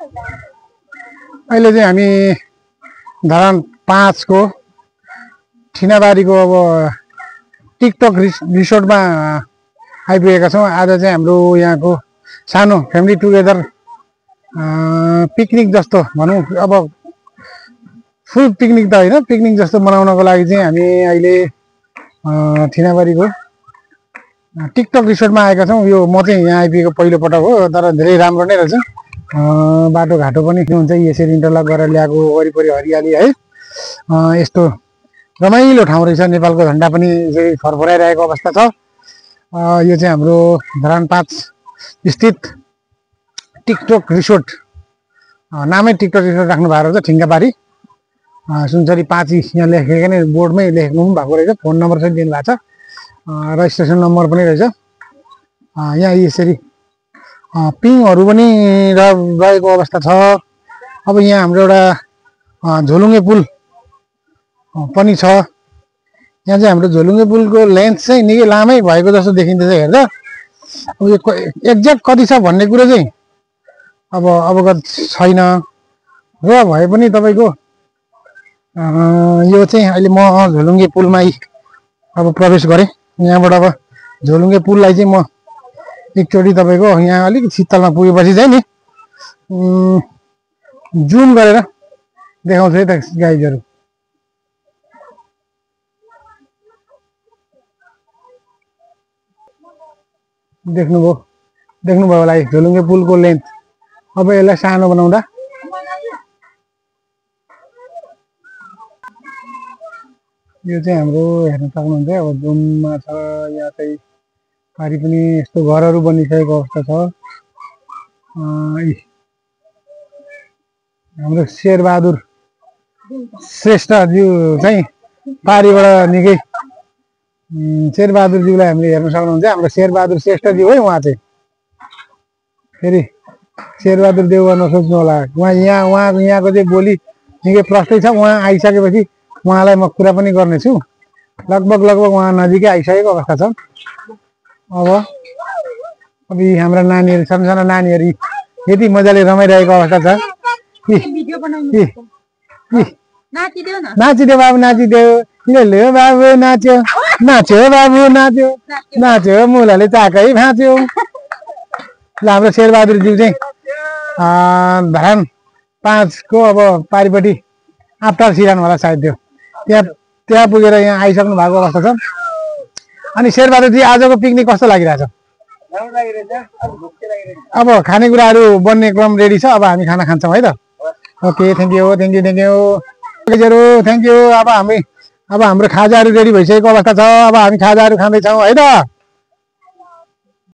अहिले चाहिँ हामी धरान 5 को ठिनाबारीको अब टिकटक रिसोर्टमा आइपुगेका छौँ। आज चाहिँ हाम्रो यहाँको सानो फ्यामिली टुगेदर पिकनिक जस्तो भनौँ, अब फुल पिकनिक त होइन, पिकनिक जस्तो मनाउनको लागि चाहिँ हामी अहिले ठिनाबारीको टिकटक रिसोर्टमा आएका छौँ। यो म चाहिँ यहाँ आइपुगेको पहिलो पटक हो, तर धेरै राम्रो नै रहेछ। बाटोघाटो पनि हुन्छ यसरी इन्टरलक गरेर ल्याएको, वरिपरि हरियाली है। यस्तो रमाइलो ठाउँ रहेछ। नेपालको झन्डा पनि फरफराइरहेको अवस्था छ। यो चाहिँ हाम्रो धरान 5 स्थित टिकटक रिसोर्ट, नामै टिकटक रिसोर्ट राख्नु भएको रहेछ। ठिङ्गाबारी सुनसरी 5 यहाँ लेखेको नै बोर्डमै लेख्नु पनि भएको रहेछ। फोन नम्बर पनि दिनुभएको छ, रजिस्ट्रेसन नम्बर पनि रहेछ। यहाँ यसरी पिङहरू पनि रहेको अवस्था छ। अब यहाँ हाम्रो एउटा झोलुङ्गे पुल पनि छ। यहाँ चाहिँ हाम्रो झोलुङ्गे पुलको लेन्थ चाहिँ निकै लामै भएको जस्तो देखिँदैछ हेर्दा। अब यो एक्ज्याक्ट कति छ भन्ने कुरो चाहिँ अब अवगत छैन र भए पनि तपाईँको यो चाहिँ अहिले म झोलुङ्गे पुलमा अब प्रवेश गरेँ। यहाँबाट अब झोलुङ्गे पुललाई चाहिँ म एकचोटि तपाईँको यहाँ अलिक शीतलमा पुगेपछि चाहिँ नि जुम गरेर देखाउँछु है त गाइजहरू। देख्नुभयो होला झोलुङ्गे पुलको लेन्थ। अब यसलाई सानो बनाउँदा यो चाहिँ हाम्रो हेर्न सक्नुहुन्छ। अब जुममा छ। यहाँ चाहिँ पारि पनि यस्तो घरहरू बनिसकेको अवस्था छ। हाम्रो शेरबहादुर श्रेष्ठज्यू चाहिँ पारिबाट निकै, शेरबहादुरज्यूलाई हामीले हेर्न सक्नुहुन्छ। हाम्रो शेरबहादुर श्रेष्ठज्यू है उहाँ चाहिँ। फेरि शेरबहादुर देउवा नसोच्नु होला, उहाँको यहाँको चाहिँ बोली निकै प्रष्टै छ। उहाँ आइसकेपछि उहाँलाई म कुरा पनि गर्नेछु। लगभग उहाँ नजिकै आइसकेको अवस्था छ। अब यी हाम्रा नानीहरू, सानो नानीहरू यति मजाले रमाइरहेको अवस्था छ। नाचिदेऊ बाबु, नाचिदेऊ, ले बाबु नाच्यो, नाच्यो बाबु नाच्यो, नाच्यो मुलाले चाकै भाँच्यो। ल हाम्रो शेरबहादुरज्यू चाहिँ धरान 5 को अब पारिपट्टि आपटार सिरान होला सायद त्यो, त्यहाँ पुगेर यहाँ आइसक्नु भएको अवस्था छ। अनि शेरबहादुरजी आजको पिकनिक कस्तो लागिरहेछ? अब खानेकुराहरू बन्ने क्रम रेडी छ। अब हामी खाना खान्छौँ है त। Okay, thank you. Thank you. अब हाम्रो खाजाहरू रेडी भइसकेको अवस्था छ। अब हामी खाजाहरू खाँदैछौँ है त।